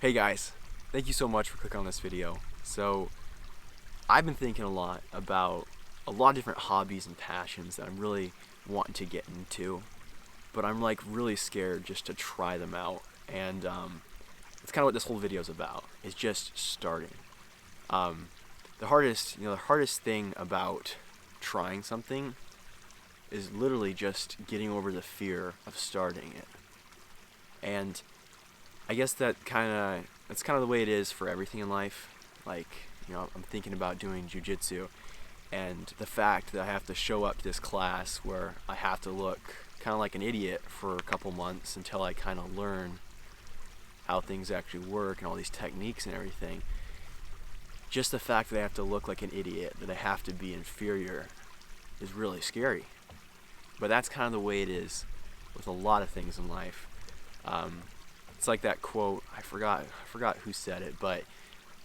Hey guys, thank you so much for clicking on this video. So, I've been thinking a lot about a lot of different hobbies and passions that I'm really wanting to get into, but I'm like really scared just to try them out. And it's kind of what this whole video is about, is just starting. Um, the hardest thing about trying something is literally just getting over the fear of starting it. And I guess that's kind of the way it is for everything in life. Like, I'm thinking about doing jujitsu, and the fact that I have to show up to this class where I have to look kind of like an idiot for a couple months until I kind of learn how things actually work and all these techniques and everything. Just the fact that I have to look like an idiot, that I have to be inferior, is really scary. But that's kind of the way it is with a lot of things in life. It's like that quote, I forgot who said it, but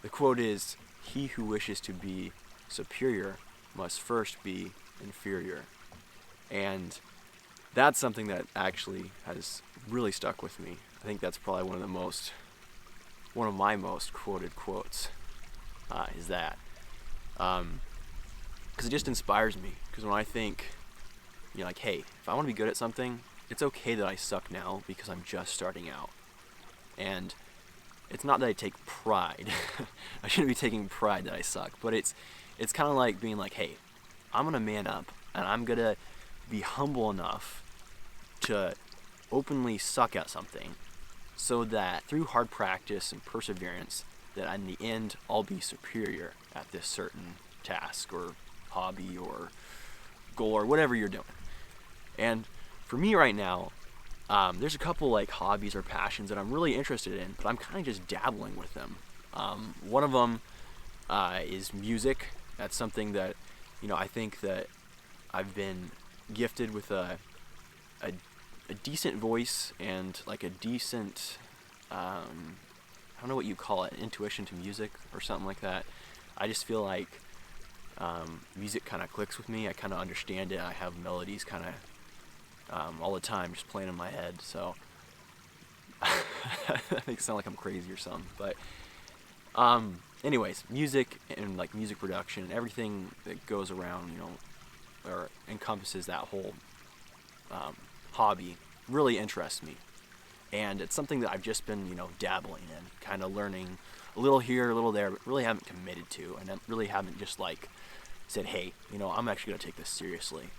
the quote is, "He who wishes to be superior must first be inferior." And that's something that actually has really stuck with me. I think that's probably one of my most quoted quotes, is that. Because it just inspires me. Because when I think, like, hey, if I want to be good at something, it's okay that I suck now because I'm just starting out. And it's not that I take pride. I shouldn't be taking pride that I suck, but it's kind of like being like, hey, I'm gonna man up and I'm gonna be humble enough to openly suck at something, so that through hard practice and perseverance, that in the end I'll be superior at this certain task or hobby or goal or whatever you're doing. And for me right now, there's a couple like hobbies or passions that I'm really interested in, but I'm kind of just dabbling with them. One of them is music. That's something that, I think that I've been gifted with a decent voice and like a decent, I don't know what you call it, intuition to music or something like that. I just feel like music kind of clicks with me. I kind of understand it. I have melodies kind of all the time just playing in my head, so that makes it sound like I'm crazy or something, but anyways, music and like music production and everything that goes around, or encompasses that whole hobby really interests me, and it's something that I've just been, dabbling in, kind of learning a little here, a little there, but really haven't committed to, and I really haven't just like said, hey, I'm actually going to take this seriously.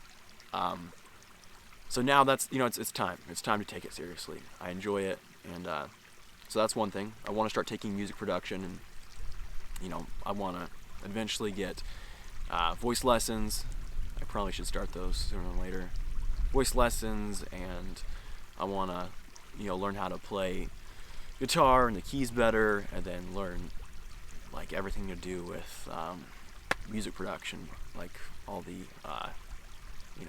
So now that's, it's time. It's time to take it seriously. I enjoy it, and so that's one thing. I want to start taking music production, and, I want to eventually get voice lessons. I probably should start those sooner than later. Voice lessons, and I want to, learn how to play guitar and the keys better, and then learn, like, everything to do with music production, like all the,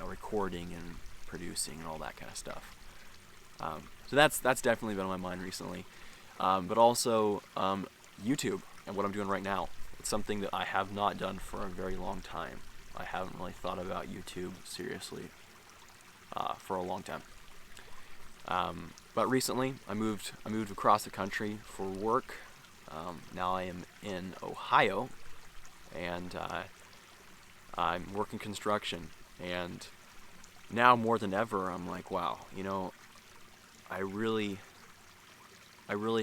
recording and producing and all that kind of stuff. So that's definitely been on my mind recently. But also YouTube and what I'm doing right now. It's something that I have not done for a very long time. I haven't really thought about YouTube seriously for a long time. But recently I moved across the country for work. Now I am in Ohio, and I'm working construction, and now more than ever, I'm like, wow, I really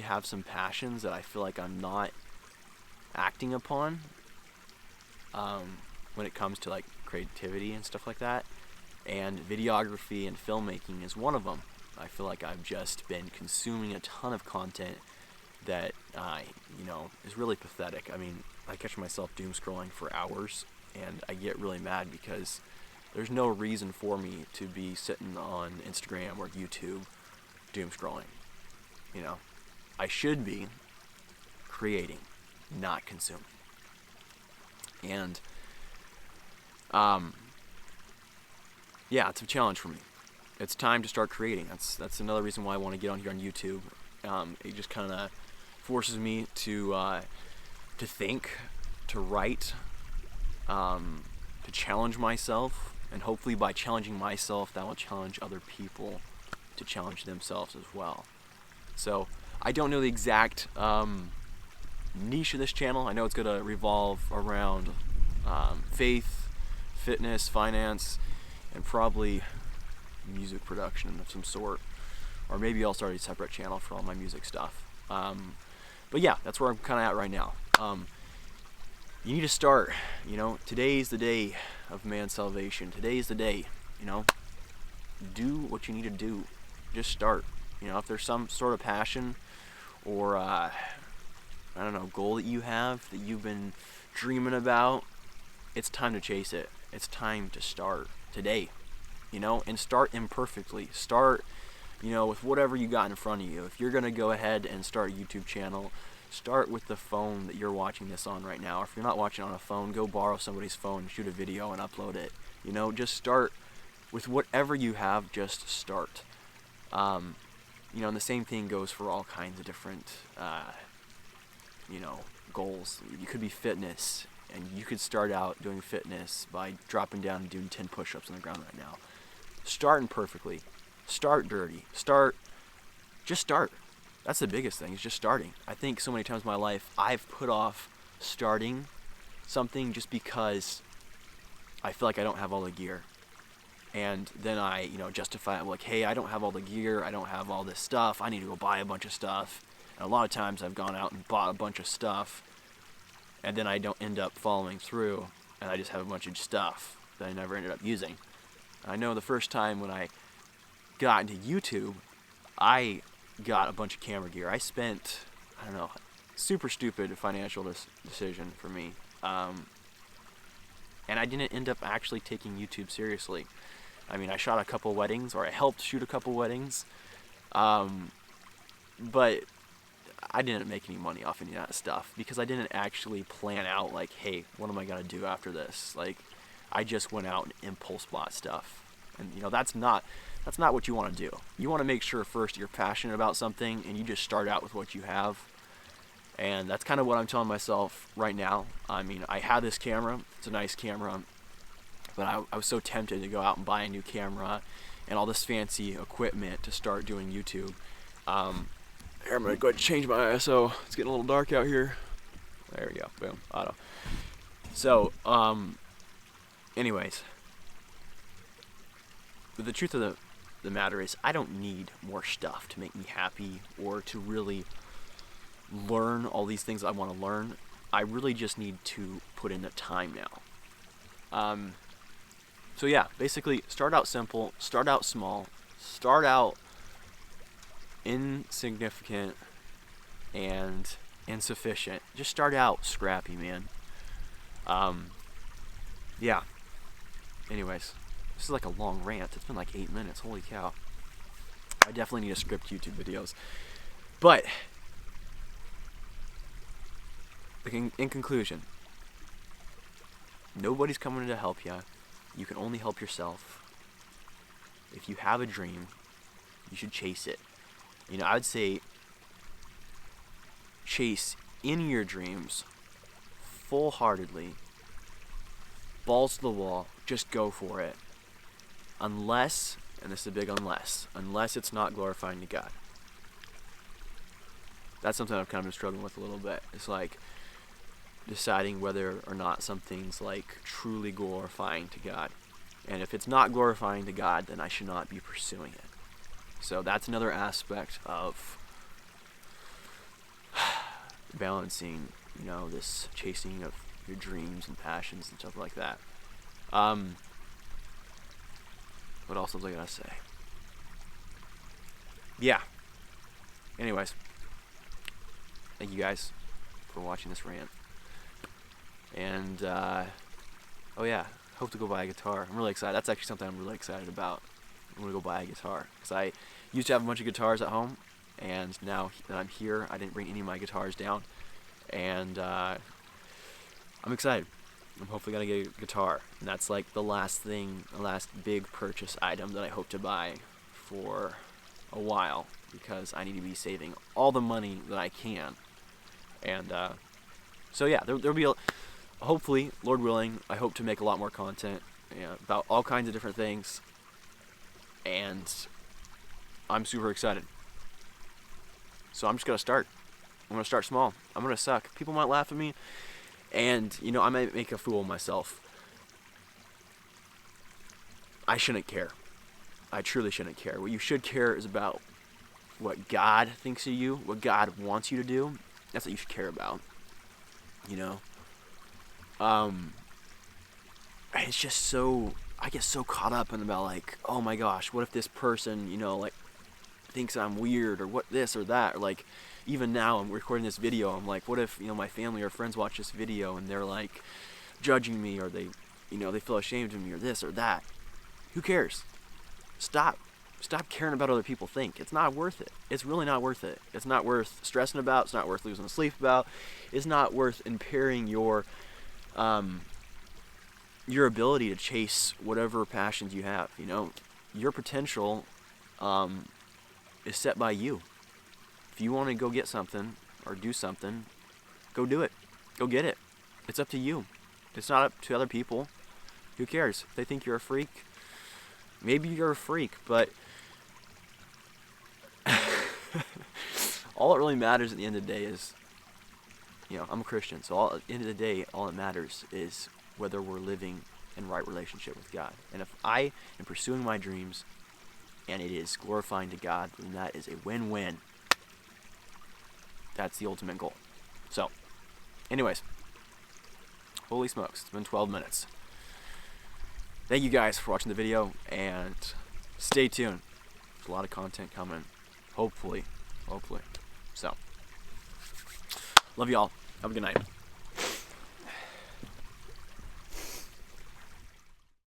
have some passions that I feel like I'm not acting upon when it comes to like creativity and stuff like that. And videography and filmmaking is one of them. I feel like I've just been consuming a ton of content that, is really pathetic. I mean, I catch myself doom scrolling for hours, and I get really mad because there's no reason for me to be sitting on Instagram or YouTube doom scrolling. I should be creating, not consuming. And yeah, it's a challenge for me. It's time to start creating. That's another reason why I want to get on here on YouTube. It just kind of forces me to think, to write, to challenge myself. And hopefully by challenging myself, that will challenge other people to challenge themselves as well. So I don't know the exact niche of this channel. I know it's going to revolve around faith, fitness, finance, and probably music production of some sort. Or maybe I'll start a separate channel for all my music stuff. But yeah, that's where I'm kind of at right now. You need to start. Today's the day of man's salvation. Today's the day. Do what you need to do. Just start. If there's some sort of passion or I don't know, goal that you have that you've been dreaming about, it's time to chase it. It's time to start today. And start imperfectly. Start, with whatever you got in front of you. If you're gonna go ahead and start a YouTube channel, start with the phone that you're watching this on right now. If you're not watching on a phone, go borrow somebody's phone and shoot a video and upload it. Just start with whatever you have. Just start. And the same thing goes for all kinds of different, goals. You could be fitness, and you could start out doing fitness by dropping down and doing 10 push-ups on the ground right now. Start imperfectly. Start dirty. Just start. That's the biggest thing, is just starting. I think so many times in my life, I've put off starting something just because I feel like I don't have all the gear. And then I, justify it like, hey, I don't have all the gear, I don't have all this stuff, I need to go buy a bunch of stuff. And a lot of times I've gone out and bought a bunch of stuff, and then I don't end up following through, and I just have a bunch of stuff that I never ended up using. I know the first time when I got into YouTube, I got a bunch of camera gear. I spent, super stupid financial decision for me. And I didn't end up actually taking YouTube seriously. I shot a couple weddings, or I helped shoot a couple weddings, but I didn't make any money off any of that stuff because I didn't actually plan out, like, hey, what am I going to do after this? Like, I just went out and impulse bought stuff. And, that's not what you want to do. You want to make sure first you're passionate about something, and you just start out with what you have. And that's kind of what I'm telling myself right now. I have this camera. It's a nice camera. But I was so tempted to go out and buy a new camera and all this fancy equipment to start doing YouTube. Here, I'm going to go ahead and change my ISO. It's getting a little dark out here. There we go. Boom. Auto. So, anyways. But the truth of the matter is, I don't need more stuff to make me happy or to really learn all these things I want to learn. I really just need to put in the time now. So yeah, basically start out simple, start out small, start out insignificant and insufficient. Just start out scrappy, man. Yeah. Anyways, this is like a long rant. It's been like 8 minutes. Holy cow. I definitely need to script YouTube videos. But in conclusion, nobody's coming to help you. You can only help yourself. If you have a dream, you should chase it. I would say chase any of your dreams full-heartedly, balls to the wall, just go for it. Unless, and this is a big unless it's not glorifying to God. That's something I've kind of been struggling with a little bit. It's like deciding whether or not something's like truly glorifying to God. And if it's not glorifying to God, then I should not be pursuing it. So that's another aspect of balancing, this chasing of your dreams and passions and stuff like that. What else was I gonna say? Yeah. Anyways, thank you guys for watching this rant. And, oh yeah, hope to go buy a guitar. I'm really excited. That's actually something I'm really excited about. I'm going to go buy a guitar. Because I used to have a bunch of guitars at home, and now that I'm here, I didn't bring any of my guitars down. And I'm excited. I'm hopefully going to get a guitar. And that's like the last big purchase item that I hope to buy for a while. Because I need to be saving all the money that I can. And, so yeah, there'll be hopefully, Lord willing, I hope to make a lot more content about all kinds of different things, and I'm super excited. So I'm just gonna start. I'm gonna start small. I'm gonna suck. People might laugh at me, and I might make a fool of myself. I shouldn't care. I truly shouldn't care. What you should care is about what God thinks of you, what God wants you to do. That's what you should care about. It's just so, I get so caught up in about like, oh my gosh, what if this person, like thinks I'm weird, or what this or that, or like even now I'm recording this video, I'm like, what if my family or friends watch this video and they're like judging me, or they they feel ashamed of me, or this or that. Who cares? Stop caring about what other people think. It's not worth it. It's really not worth it. It's not worth stressing about. It's not worth losing sleep about. It's not worth impairing your ability to chase whatever passions you have. Your potential is set by you. If you want to go get something or do something, go do it. Go get it. It's up to you. It's not up to other people. Who cares? If they think you're a freak, maybe you're a freak, but all that really matters at the end of the day is, I'm a Christian, so at the end of the day, all that matters is whether we're living in right relationship with God. And if I am pursuing my dreams and it is glorifying to God, then that is a win-win. That's the ultimate goal. So, anyways, holy smokes, it's been 12 minutes. Thank you guys for watching the video, and stay tuned. There's a lot of content coming. Hopefully. So, love you all. Have a good night.